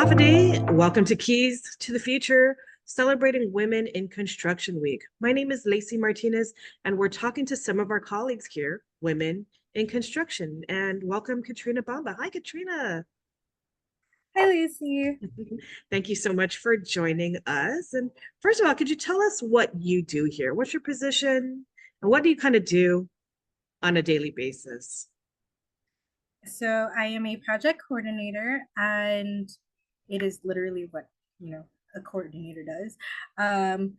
Daphne. Welcome to Keys to the Future, celebrating Women in Construction Week. My name is Lacee Martinez, and we're talking to some of our colleagues here, women in construction. And welcome, Katrina Bamba. Hi, Katrina. Hi, Lucy. Thank you so much for joining us. And first of all, could you tell us what you do here? What's your position? And what do you kind of do on a daily basis? So I am a project coordinator, and it is literally what, a coordinator does. Um,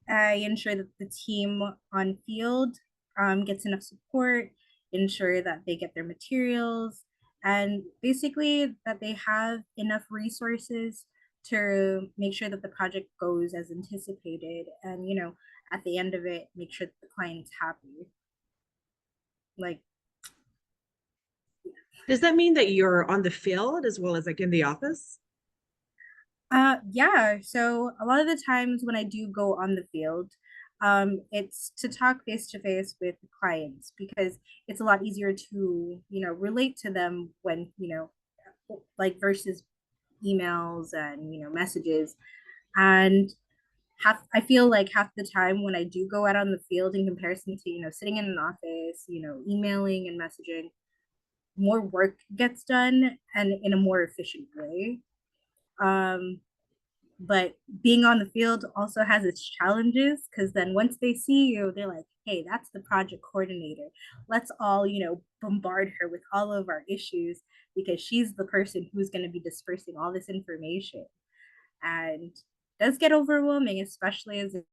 I ensure that the team on field gets enough support, ensure that they get their materials, and basically that they have enough resources to make sure that the project goes as anticipated. And, at the end of it, make sure that the client's happy. Like, Does that mean that you're on the field as well as like in the office? yeah. So a lot of the times when I do go on the field, it's to talk face to face with clients because it's a lot easier to, relate to them when, like versus emails and, messages. And I feel like half the time when I do go out on the field in comparison to, sitting in an office, emailing and messaging, more work gets done and in a more efficient way. Um, but being on the field also has its challenges because then once they see you, they're like, hey, that's the project coordinator. Let's all, bombard her with all of our issues because she's the person who's going to be dispersing all this information. And it does get overwhelming, especially as a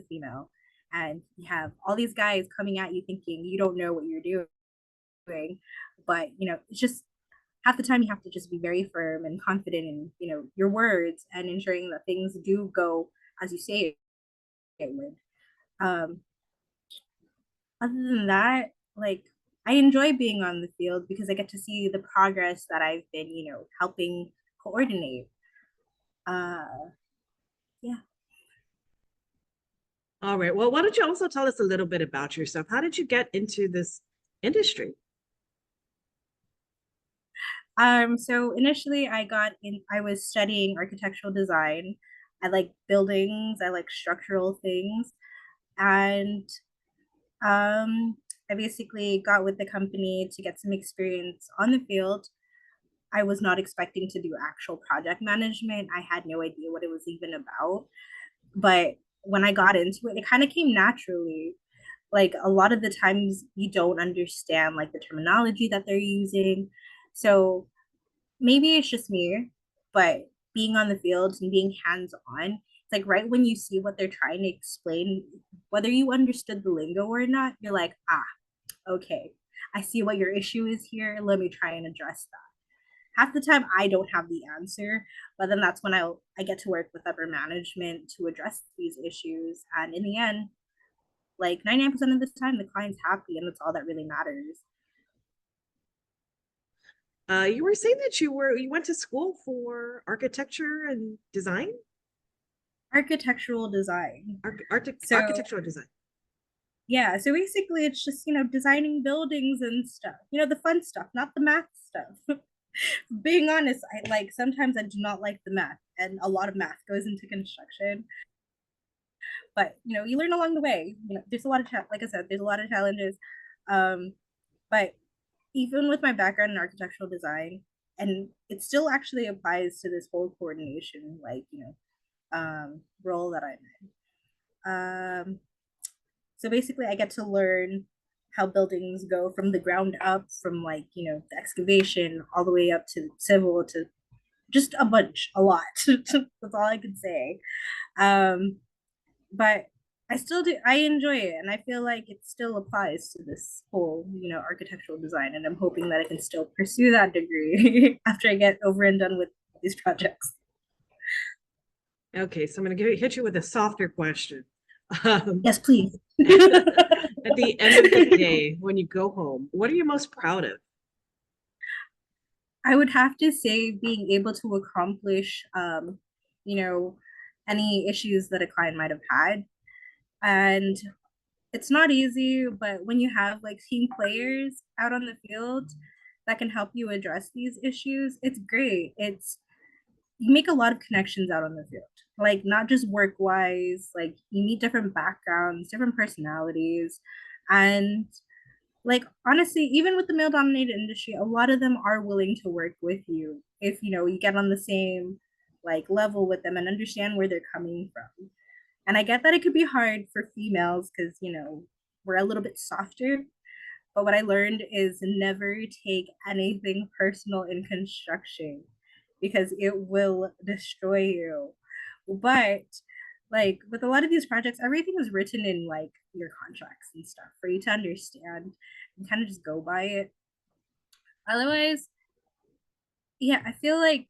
female. And you have all these guys coming at you thinking you don't know what you're doing. But, it's just half the time you have to just be very firm and confident in your words and ensuring that things do go as you say it would. um Other than that, like, I enjoy being on the field because I get to see the progress that I've been helping coordinate. Uh yeah. All right. Well, why don't you also tell us a little bit about yourself? How did you get into this industry? So initially I was studying architectural design. I like buildings, I like structural things. And I basically got with the company to get some experience on the field. I was not expecting to do actual project management. I had no idea what it was even about. But when I got into it, it kind of came naturally. Like a lot of the times you don't understand like the terminology that they're using. So maybe it's just me, but being on the field and being hands on, it's like right when you see what they're trying to explain, whether you understood the lingo or not, you're like, okay, I see what your issue is here. Let me try and address that. Half the time I don't have the answer, but then that's when I get to work with upper management to address these issues. And in the end, like 99% of the time, the client's happy, and that's all that really matters. You were saying that you went to school for architecture and design, Architectural design. So architectural design. yeah, so basically it's just, designing buildings and stuff. The fun stuff, not the math stuff. Being honest, I like sometimes I do not like the math, and a lot of math goes into construction. But you learn along the way. There's a lot of like I said, there's a lot of challenges. Um, but even with my background in architectural design, and it still actually applies to this whole coordination, like role that I'm in. So basically, I get to learn how buildings go from the ground up, from like the excavation all the way up to civil to just a bunch, a lot. That's all I can say. Um, but I still do. I enjoy it, and I feel like it still applies to this whole architectural design. And I'm hoping that I can still pursue that degree after I get over and done with these projects. Okay, so I'm going to hit you with a softer question. Um, Yes, please. at the end of the day, when you go home, what are you most proud of? I would have to say being able to accomplish, you know, any issues that a client might have had. And it's not easy, but when you have like team players out on the field that can help you address these issues, it's great. you make a lot of connections out on the field, like not just work wise, like you meet different backgrounds, different personalities. And like honestly, even with the male dominated industry, a lot of them are willing to work with you if you get on the same like level with them and understand where they're coming from. And I get that it could be hard for females because we're a little bit softer, but what I learned is never take anything personal in construction because it will destroy you. But like with a lot of these projects, everything is written in like your contracts and stuff for you to understand and kind of just go by it. Otherwise, yeah, I feel like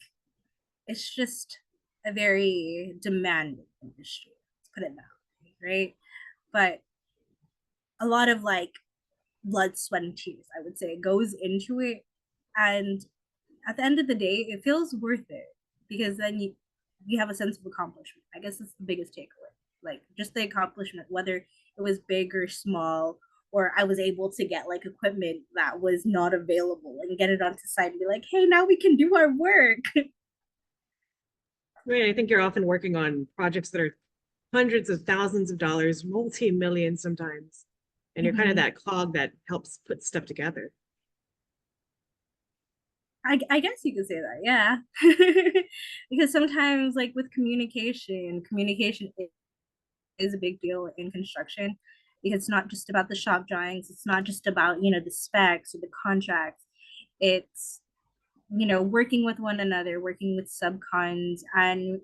it's just a very demanding industry. Let's put it that way, right? But a lot of like blood, sweat, and tears, I would say, goes into it. And at the end of the day, it feels worth it because then you have a sense of accomplishment. I guess that's the biggest takeaway. Like just the accomplishment, whether it was big or small, or I was able to get like equipment that was not available and get it onto site and be like, hey, now we can do our work. Right. I think you're often working on projects that are hundreds of thousands of dollars, multi-million sometimes. And you're kind of Mm-hmm. that cog that helps put stuff together. I guess you could say that, yeah. Because sometimes, like with communication is a big deal in construction because it's not just about the shop drawings, it's not just about, the specs or the contracts. It's, working with one another, working with subcons and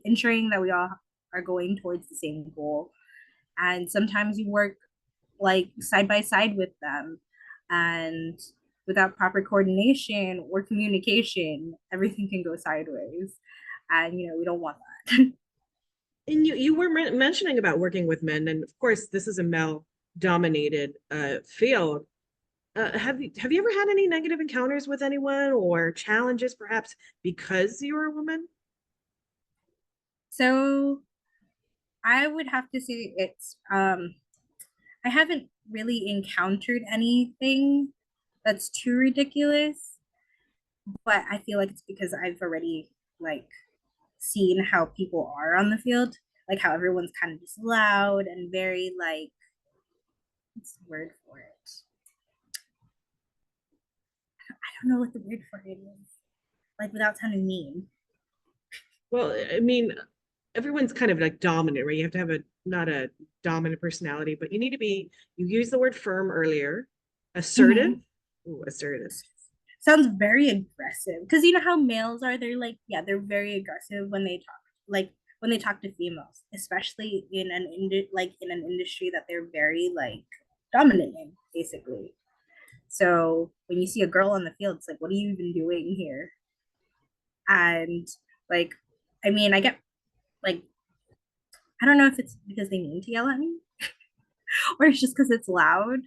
ensuring that we all are going towards the same goal. And sometimes you work like side by side with them, and without proper coordination or communication, everything can go sideways, and we don't want that. And you were mentioning about working with men, and of course, this is a male-dominated field. Have you ever had any negative encounters with anyone or challenges, perhaps because you're a woman? So I would have to say it's I haven't really encountered anything that's too ridiculous, but I feel like it's because I've already like seen how people are on the field, like how everyone's kind of just loud and very like, what's the word for it? I don't know what the word for it is. Like without sounding mean. Well, I mean, everyone's kind of like dominant, right? You have to have a not a dominant personality, but you need to be, you use the word firm earlier, assertive. Mm-hmm. Ooh, assertive. Sounds very aggressive because you know how males are. They're like, yeah, they're very aggressive when they talk, like when they talk to females, especially in in an industry that they're very like dominant in, basically. So when you see a girl on the field, it's like, what are you even doing here? And like, I mean, I get like, I don't know if it's because they mean to yell at me or it's just because it's loud,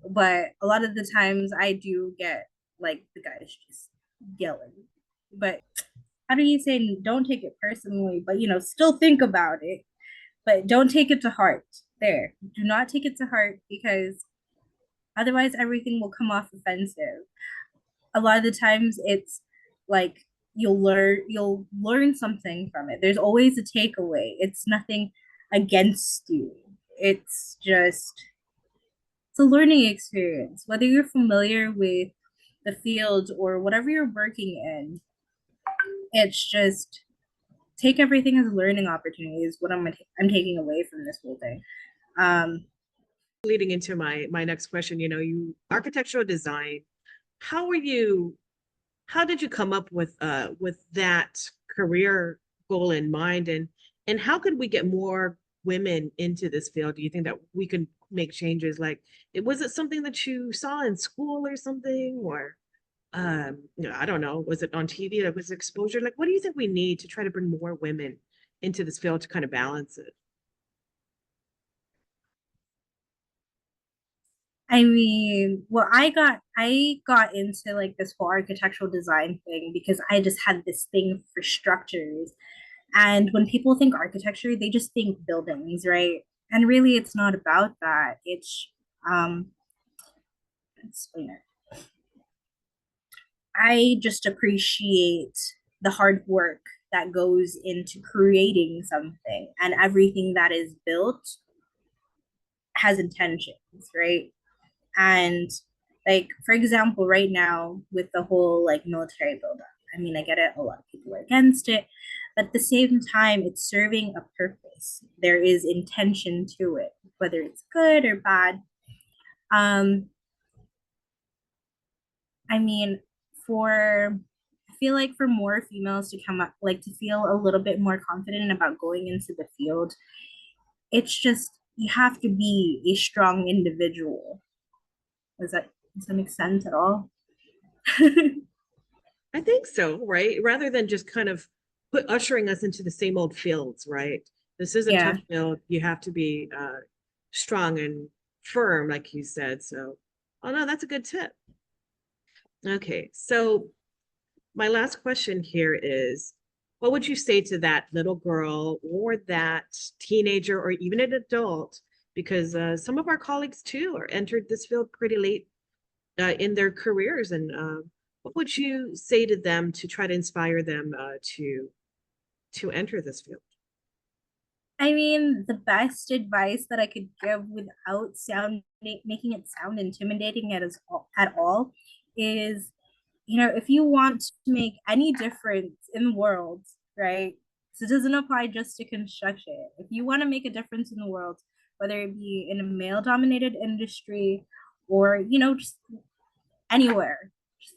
but a lot of the times I do get like the guys just yelling. But how do you say don't take it personally, but still think about it, but don't take it to heart. There, do not take it to heart because otherwise everything will come off offensive. A lot of the times it's like you'll learn something from it. There's always a takeaway. It's nothing against you. It's just it's a learning experience. Whether you're familiar with the field or whatever you're working in, it's just take everything as a learning opportunity is what I'm taking away from this whole thing. Um, Leading into my next question, you architectural design. How were you how did you come up with that career goal in mind, and how could we get more women into this field? Do you think that we could make changes? Like, was it something that you saw in school or something, or I don't know, was it on TV? That was exposure? Like, what do you think we need to try to bring more women into this field to kind of balance it? I mean, well, I got into like this whole architectural design thing because I just had this thing for structures. And when people think architecture, they just think buildings, right? And really, it's not about that. It's um, explain it. I just appreciate the hard work that goes into creating something, and everything that is built has intentions, right? And like, for example, right now with the whole like military buildup, I mean, I get it, a lot of people are against it, but at the same time, it's serving a purpose. There is intention to it, whether it's good or bad. Um, I mean, for I feel like for more females to come up, like to feel a little bit more confident about going into the field, it's just you have to be a strong individual. Does that make sense at all? I think so, right? Rather than just kind of ushering us into the same old fields, right? This is a Yeah. tough field. You have to be strong and firm, like you said. So, oh no, that's a good tip. Okay, so my last question here is, what would you say to that little girl or that teenager or even an adult? Because some of our colleagues too are entered this field pretty late in their careers, and what would you say to them to try to inspire them to enter this field? I mean, the best advice that I could give without making it sound intimidating at all is, if you want to make any difference in the world, right? So it doesn't apply just to construction. If you want to make a difference in the world, whether it be in a male dominated industry or, just anywhere, just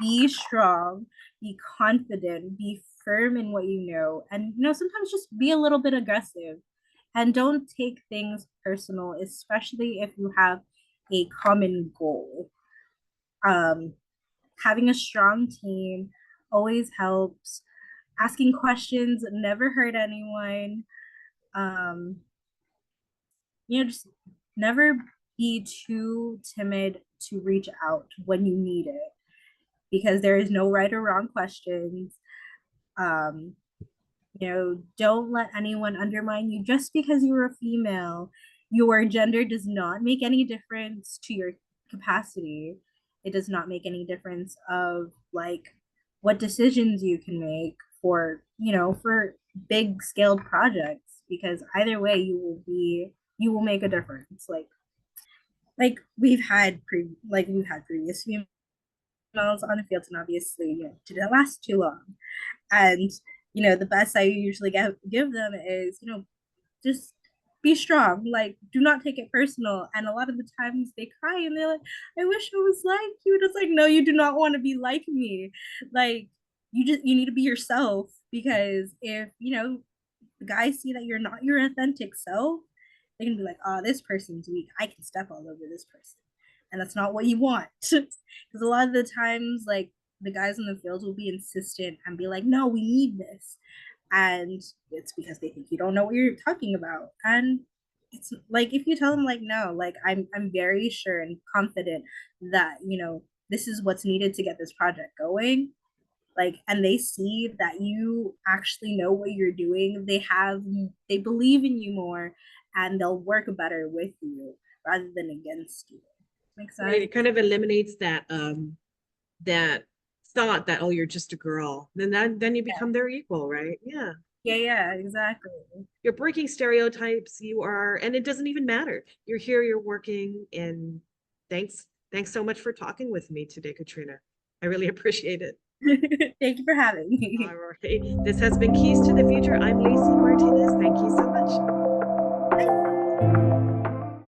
be strong, be confident, be firm in what you know, and sometimes just be a little bit aggressive, and don't take things personal, especially if you have a common goal. um Having a strong team always helps. Asking questions never hurt anyone. um just never be too timid to reach out when you need it, because there is no right or wrong questions. um don't let anyone undermine you just because you're a female. Your gender does not make any difference to your capacity. It does not make any difference of like what decisions you can make for, for big scaled projects, because either way you will make a difference. Like we've had previous females on the field, and obviously, didn't last too long. And the best I usually give them is, just be strong. Like, do not take it personal. And a lot of the times they cry and they're like, I wish I was like you. And it's like, no, you do not want to be like me. Like, you need to be yourself, because if the guys see that you're not your authentic self, they can be like, oh, this person's weak. I can step all over this person. And that's not what you want. Because a lot of the times, like, the guys in the field will be insistent and be like, no, we need this. And it's because they think you don't know what you're talking about. And it's like, if you tell them like, no, like, I'm very sure and confident that, this is what's needed to get this project going, like, and they see that you actually know what you're doing, they believe in you more, and they'll work better with you rather than against you. Make Right, sense? it kind of eliminates that thought that, oh, you're just a girl. Then you Yeah. become their equal, right? Yeah. Yeah, exactly. You're breaking stereotypes. You are, and it doesn't even matter. You're here, you're working, and thanks so much for talking with me today, Katrina. I really appreciate it. Thank you for having All me. right. This has been Keys to the Future. I'm Lacee Martinez. Thank you so much.